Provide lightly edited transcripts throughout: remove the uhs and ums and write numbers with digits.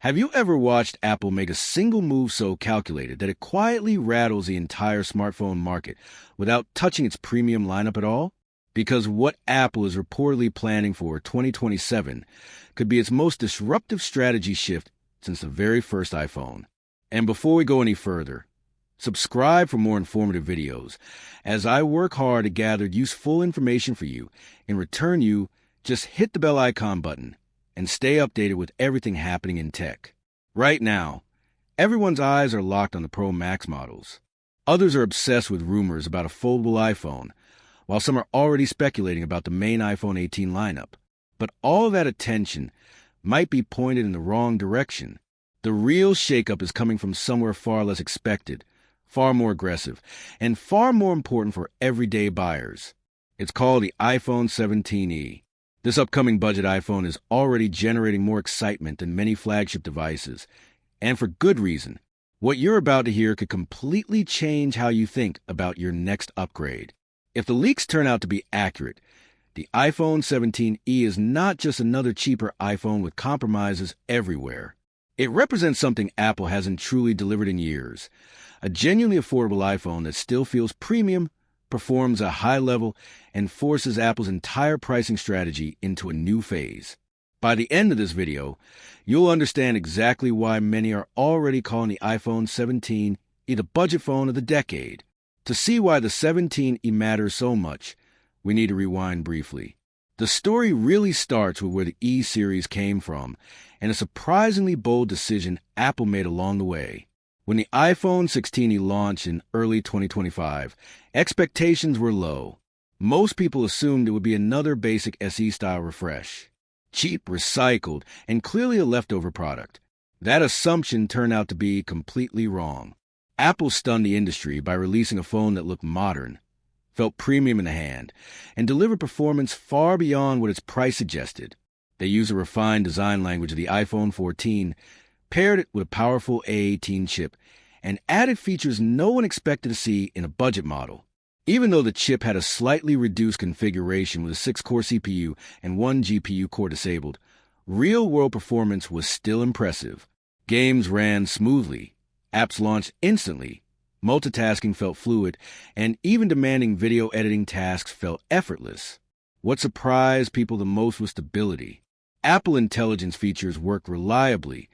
Have you ever watched Apple make a single move so calculated that it quietly rattles the entire smartphone market without touching its premium lineup at all? Because what Apple is reportedly planning for 2027 could be its most disruptive strategy shift since the very first iPhone. And before we go any further, subscribe for more informative videos, as I work hard to gather useful information for you. In return, you just hit the bell icon button and stay updated with everything happening in tech. Right now, everyone's eyes are locked on the Pro Max models. Others are obsessed with rumors about a foldable iPhone, while some are already speculating about the main iPhone 18 lineup. But all of that attention might be pointed in the wrong direction. The real shakeup is coming from somewhere far less expected, far more aggressive, and far more important for everyday buyers. It's called the iPhone 17e. This upcoming budget iPhone is already generating more excitement than many flagship devices, and for good reason. What you're about to hear could completely change how you think about your next upgrade. If the leaks turn out to be accurate, the iPhone 17e is not just another cheaper iPhone with compromises everywhere. It represents something Apple hasn't truly delivered in years: a genuinely affordable iPhone that still feels premium, performs at a high level, and forces Apple's entire pricing strategy into a new phase. By the end of this video, you'll understand exactly why many are already calling the iPhone 17 the budget phone of the decade. To see why the 17e matters so much, we need to rewind briefly. The story really starts with where the E series came from, and a surprisingly bold decision Apple made along the way. When the iPhone 16e launched in early 2025, expectations were low. Most people assumed it would be another basic SE-style refresh. Cheap, recycled, and clearly a leftover product. That assumption turned out to be completely wrong. Apple stunned the industry by releasing a phone that looked modern, felt premium in the hand, and delivered performance far beyond what its price suggested. They used a refined design language of the iPhone 14, paired it with a powerful A18 chip, and added features no one expected to see in a budget model. Even though the chip had a slightly reduced configuration with a 6-core CPU and 1 GPU core disabled, real-world performance was still impressive. Games ran smoothly, apps launched instantly, multitasking felt fluid, and even demanding video editing tasks felt effortless. What surprised people the most was stability. Apple Intelligence features worked reliably,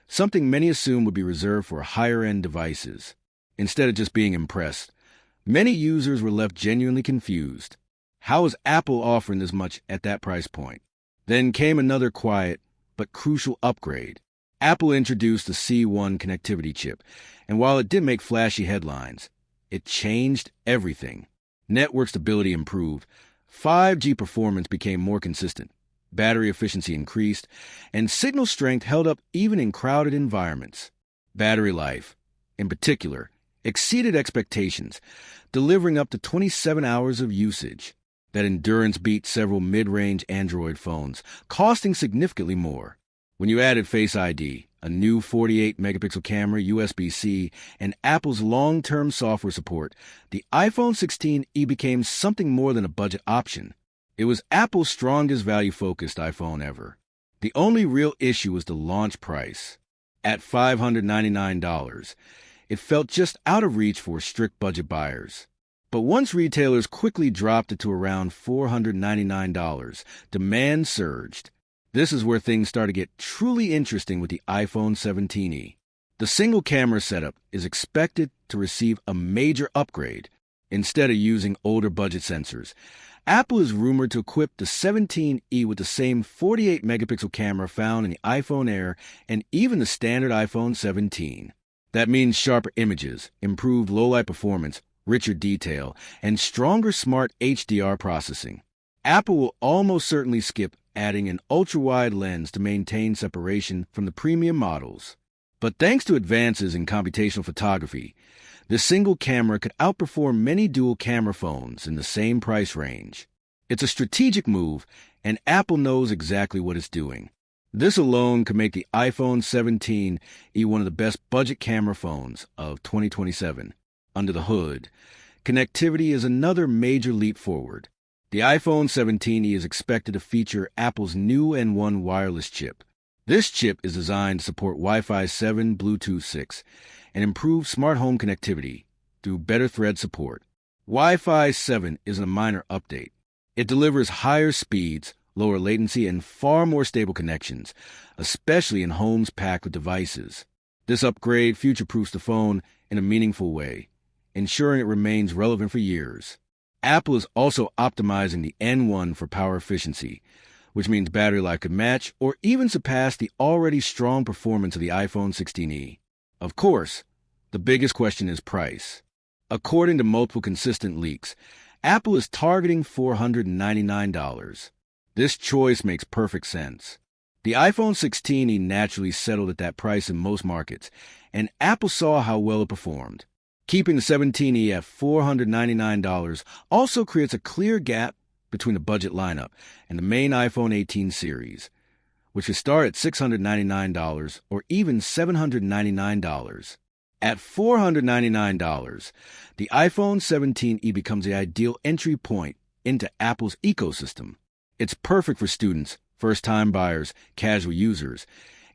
something many assumed would be reserved for higher-end devices. Instead of just being impressed, many users were left genuinely confused. How is Apple offering this much at that price point? Then came another quiet but crucial upgrade. Apple introduced the C1 connectivity chip, and while it didn't make flashy headlines, it changed everything. Network stability improved, 5G performance became more consistent, battery efficiency increased, and signal strength held up even in crowded environments. Battery life, in particular, exceeded expectations, delivering up to 27 hours of usage. That endurance beat several mid-range Android phones, costing significantly more. When you added Face ID, a new 48-megapixel camera, USB-C, and Apple's long-term software support, the iPhone 16e became something more than a budget option. It was Apple's strongest value-focused iPhone ever. The only real issue was the launch price. At $599, it felt just out of reach for strict budget buyers. But once retailers quickly dropped it to around $499, demand surged. This is where things start to get truly interesting with the iPhone 17e. The single-camera setup is expected to receive a major upgrade. Instead of using older budget sensors, Apple is rumored to equip the 17e with the same 48-megapixel camera found in the iPhone Air and even the standard iPhone 17. That means sharper images, improved low-light performance, richer detail, and stronger smart HDR processing. Apple will almost certainly skip adding an ultra-wide lens to maintain separation from the premium models. But thanks to advances in computational photography, the single camera could outperform many dual-camera phones in the same price range. It's a strategic move, and Apple knows exactly what it's doing. This alone could make the iPhone 17 one of the best budget camera phones of 2027. Under the hood, connectivity is another major leap forward. The iPhone 17e is expected to feature Apple's new N1 wireless chip. This chip is designed to support Wi-Fi 7, Bluetooth 6, and improve smart home connectivity through better thread support. Wi-Fi 7 isn't a minor update. It delivers higher speeds, lower latency, and far more stable connections, especially in homes packed with devices. This upgrade future-proofs the phone in a meaningful way, ensuring it remains relevant for years. Apple is also optimizing the N1 for power efficiency, which means battery life could match or even surpass the already strong performance of the iPhone 16e. Of course, the biggest question is price. According to multiple consistent leaks, Apple is targeting $499. This choice makes perfect sense. The iPhone 16e naturally settled at that price in most markets, and Apple saw how well it performed. Keeping the 17e at $499 also creates a clear gap between the budget lineup and the main iPhone 18 series, which could start at $699 or even $799. At $499, the iPhone 17e becomes the ideal entry point into Apple's ecosystem. It's perfect for students, first-time buyers, casual users,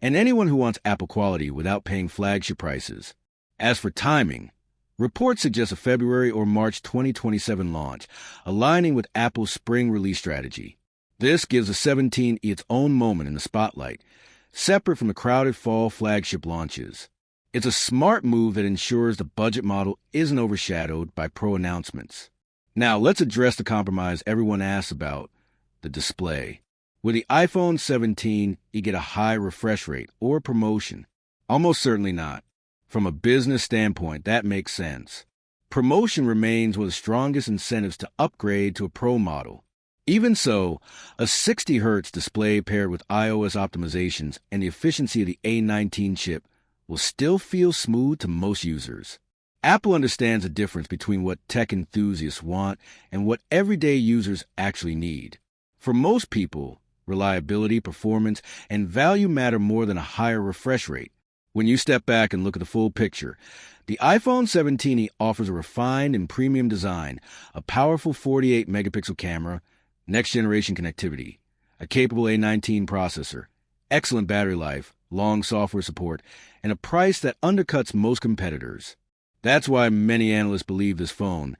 and anyone who wants Apple quality without paying flagship prices. As for timing, reports suggest a February or March 2027 launch, aligning with Apple's spring release strategy. This gives the 17e its own moment in the spotlight, separate from the crowded fall flagship launches. It's a smart move that ensures the budget model isn't overshadowed by Pro announcements. Now, let's address the compromise everyone asks about, the display. With the iPhone 17, you get a high refresh rate or promotion. Almost certainly not. From a business standpoint, that makes sense. Promotion remains one of the strongest incentives to upgrade to a Pro model. Even so, a 60 Hz display paired with iOS optimizations and the efficiency of the A19 chip will still feel smooth to most users. Apple understands the difference between what tech enthusiasts want and what everyday users actually need. For most people, reliability, performance, and value matter more than a higher refresh rate. When you step back and look at the full picture, the iPhone 17e offers a refined and premium design, a powerful 48-megapixel camera, next-generation connectivity, a capable A19 processor, excellent battery life, long software support, and a price that undercuts most competitors. That's why many analysts believe this phone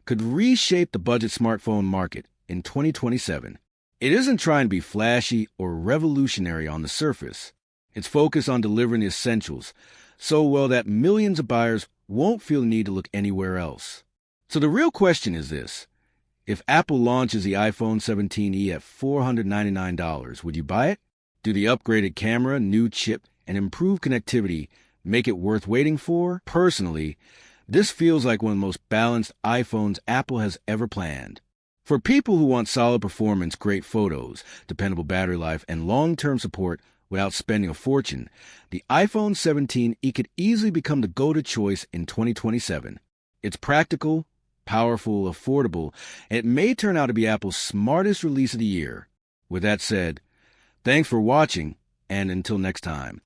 could reshape the budget smartphone market in 2027. It isn't trying to be flashy or revolutionary on the surface. It's focused on delivering the essentials so well that millions of buyers won't feel the need to look anywhere else. So the real question is this. If Apple launches the iPhone 17e at $499, would you buy it? Do the upgraded camera, new chip, and improved connectivity make it worth waiting for? Personally, this feels like one of the most balanced iPhones Apple has ever planned. For people who want solid performance, great photos, dependable battery life, and long-term support without spending a fortune, the iPhone 17e could easily become the go-to choice in 2027. It's practical, powerful, affordable, and it may turn out to be Apple's smartest release of the year. With that said, thanks for watching, and until next time.